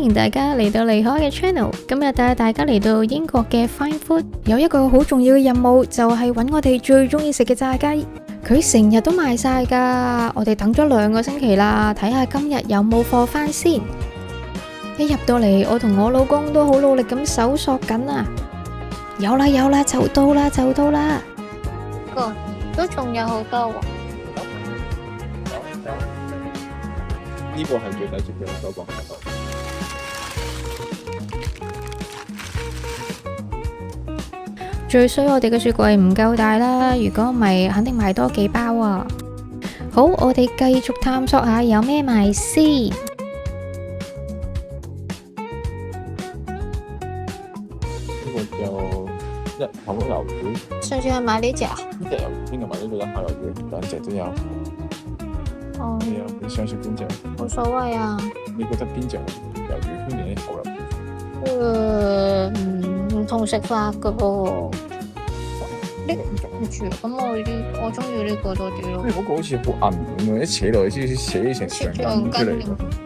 迎大家嚟到離開嘅 channel。今日帶大家嚟到英國嘅 Fine Food，有一個好重要嘅任務，就係揾我哋最中意食嘅炸雞。佢成日都賣晒噶，我哋等咗2個星期啦，睇下今日有冇貨翻先。一入到嚟，我同我老公都好努力咁搜索緊啊！有啦，就到啦。都仲有好多喎。呢個係最抵食嘅手磅喺度。最衰我哋嘅雪櫃唔夠大啦，如果唔係肯定買多幾包啊！好，我哋繼續探索下有咩賣先。呢個就一口魷魚。上次係買呢隻啊？呢隻有邊個買呢個一口魷魚？2隻都有。哦，你想食邊隻？冇所謂啊。你覺得邊隻魷魚偏定啲口魷魚？唔同食法噶噃。咁我中意呢個多啲咯。因為嗰個好似好韌咁樣，一扯落去先扯成長根出嚟。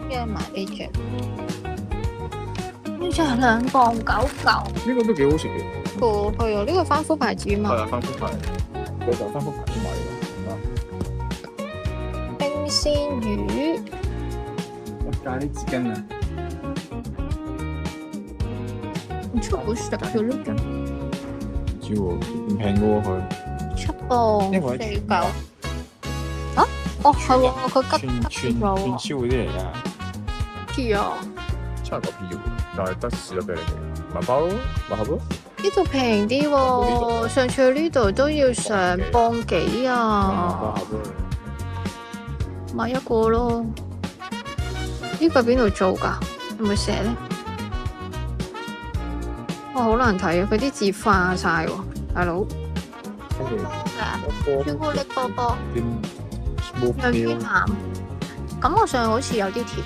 一係買呢隻。呢隻係2磅99。呢個都幾好食嘅。係啊，呢個番薯牌子嘛。係啊，番薯牌，嗰就番薯牌子買嘅。冰鮮魚。我加啲紙巾啊！唔出好食嘅呢個。唔知喎，唔平嘅喎佢。7磅49。啊？哦係喎，佢吉串燒嗰啲嚟㗎。係啊。差個票，但係得士多啤梨嘅，買包咯，買盒咯。呢度平啲喎，上次去呢度都要成磅幾啊。買一個咯。呢個邊度做㗎？有冇寫咧？哇，好難睇啊！佢啲字化晒喎，大佬。朱古力波波。有啲鹹。感覺上好似有啲甜。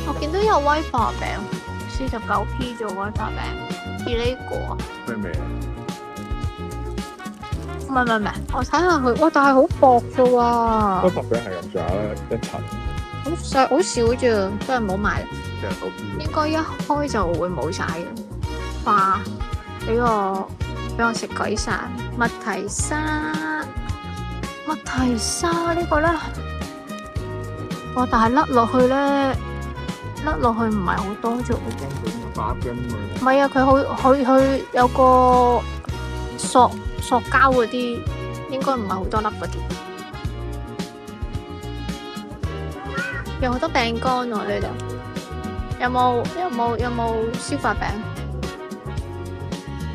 我見到有威化餅，49p 做威化餅，而呢個咩味啊？唔係，我睇下佢，哇！但係好薄啫喎。威化餅係咁上下一層。好少啫，都係唔好買。49p。應該一開就會冇晒嘅。哇！俾我食鬼晒麥提沙呢個咧，哇！但係甩落去唔係好多啫。唔係啊，佢有個塑膠嗰啲，應該唔係好多粒嗰啲。有好多餅乾喎呢度。有冇消化餅？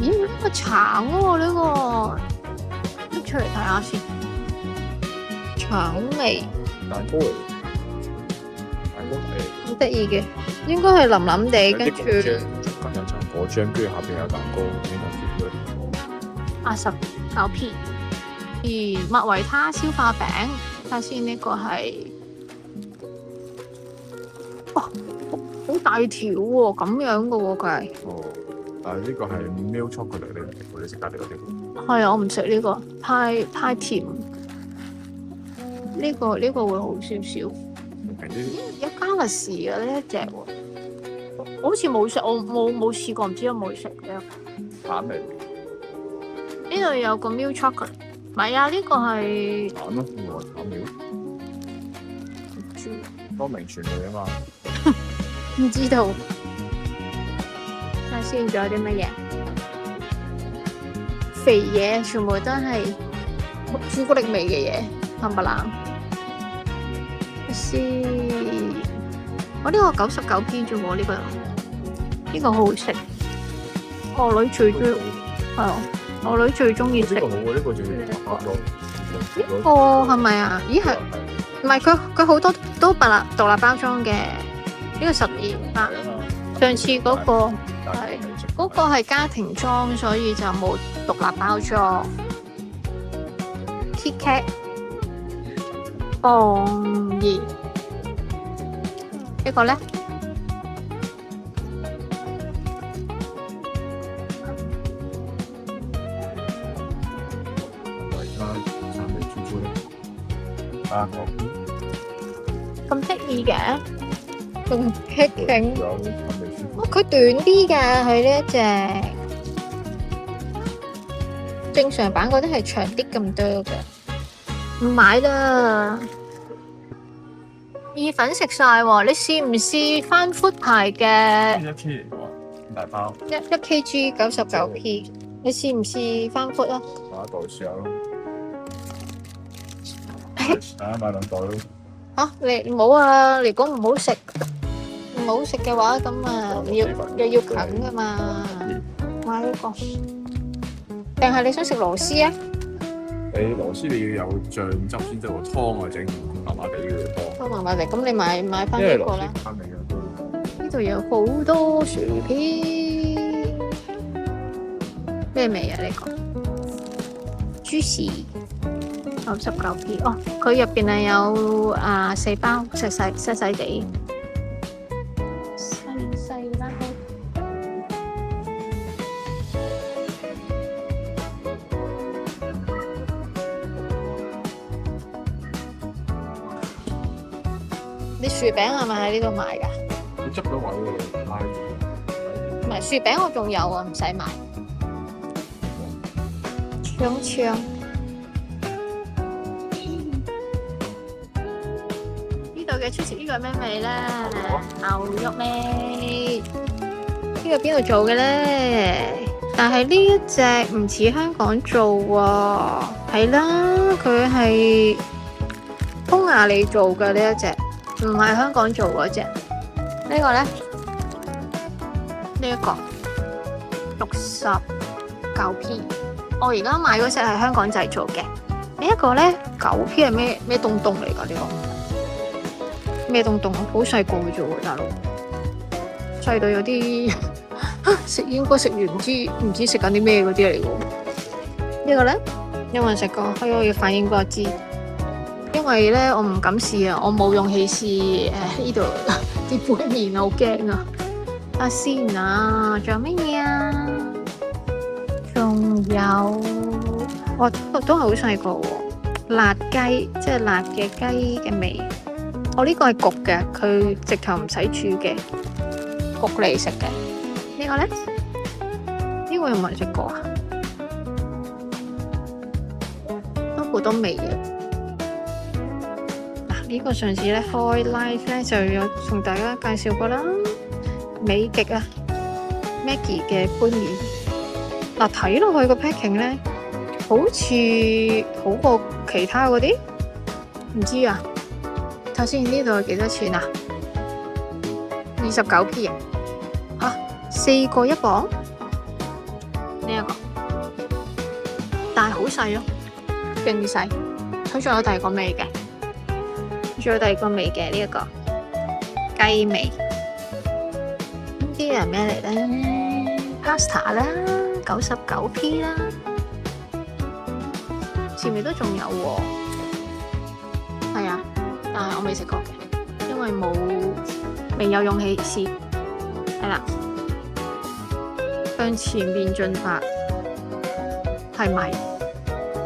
咦？呢個橙喎呢個，拎出嚟睇下先。橙味。蛋糕嚟。好得意嘅，應該係腍腍地，跟住中間有層果醬，跟住下邊有蛋糕，邊度 89p。而麥維他消化餅，睇下先，呢個係，哇，好大條喎，咁樣嘅喎佢係。哦，但係呢個係 milk chocolate 嚟嘅，你食隔離嗰啲。係啊，我唔食呢個，太甜。呢個會好少少。有加勒士嘅呢一隻喎，我好似冇食，我冇試過，唔知有冇食嘅。橙味。呢度有個 milk chocolate， 唔係啊，呢個係橙咯，我話橙料。多名傳類啊嘛。唔知道。睇下先，仲有啲乜嘢？肥嘢全部都係朱古力味嘅嘢，冚唪唥。先，我呢個99p啫喎，呢個好好食。我女最中意，係啊，我女最中意食。呢個好喎，呢個仲要8個。呢個係咪啊？咦係，唔係佢好多都獨立包裝嘅。呢個12啊，上次嗰個係家庭裝，所以就冇獨立包裝。KitKat。2磅呢個咧，8個。咁得意嘅，仲棘勁。仲有係咪舒服？佢短啲㗎，佢呢一隻正常版嗰啲係長啲咁多㗎。唔買啦，意粉食晒喎。你試唔試翻 Food 牌嘅1K 嚟嘅喎，大包一 kg 99p，你試唔試翻 Food 啊？買一袋試下咯。買兩袋咯。你唔好啊！如果唔好食，唔好食嘅話，咁啊又要啃噶嘛。買呢個，定係你想食螺絲啊？你螺絲你要有醬汁先得喎，湯啊整麻麻地嘅湯。都麻麻地，咁你買翻因為呢個啦。翻嚟嘅呢度有好多薯片，咩味啊？呢個 juicy 99p，哦，佢入邊係有4包，細細地，細啦。你薯餅係咪喺呢度買㗎？你執咗位喎，拉住。唔係薯餅我仲有啊，唔使買。香。呢度嘅出前呢個係咩味咧？牛肉味。呢個邊度做嘅咧？但係呢一隻唔似香港做喎。係啦，佢係匈牙利做嘅呢一隻，唔係香港做嗰隻。呢個咧？呢一個69p，我而家買嗰隻係香港製造嘅。呢一個咧9p係咩東東嚟㗎？呢個咩東東啊？好細個嘅啫喎，大佬，細到有啲應該食完唔知食緊啲咩嗰啲嚟㗎。呢個咧有冇人食過？可以反映俾我知，因為咧我唔敢試啊，我冇勇氣試呢度啲杯麵啊，好驚啊！阿先啊，仲有乜嘢啊？仲有，都係好細個喎，辣雞，即係辣嘅雞嘅味。我呢個係焗嘅，佢直頭唔使煮嘅，焗嚟食嘅。呢個咧，呢個有冇人食過啊？都好多味嘅。嗱，呢個上次咧開 live 咧就有同大家介紹過啦。美極啊 Maggie 嘅杯麵，嗱，睇落去個 packing 咧，好似好過其他嗰啲，唔知啊。睇先呢度係幾多錢啊？29p 啊，4個1磅，呢一個，但係好細咯，勁細。佢仲有第二個味嘅，仲有第二個味嘅呢一個雞味。呢啲係咩嚟咧 ？Pasta 啦，99p 啦，前面都仲有喎。係啊，但係我未食過嘅，因為未有勇氣試。係啦，向前面進發係米，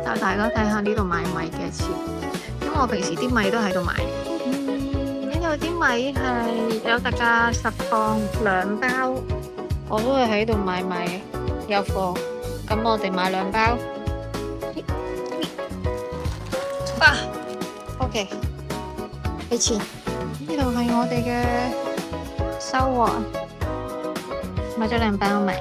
但大家睇下呢度買米嘅錢，因為我平時啲米都喺度買。呢度啲米係有特價10磅2包，我都係喺度買米，有貨，咁我哋買2包。OK， 俾錢。呢度係我哋嘅收穫，買咗2包米，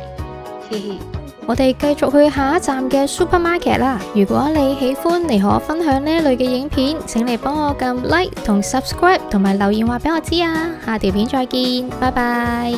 嘻嘻。我哋繼續去下一站嘅 supermarket 啦。如果你喜歡，你可分享呢類嘅影片，請你幫我撳 like 同 subscribe，同埋留言話俾我知啊。下條片再見，拜拜。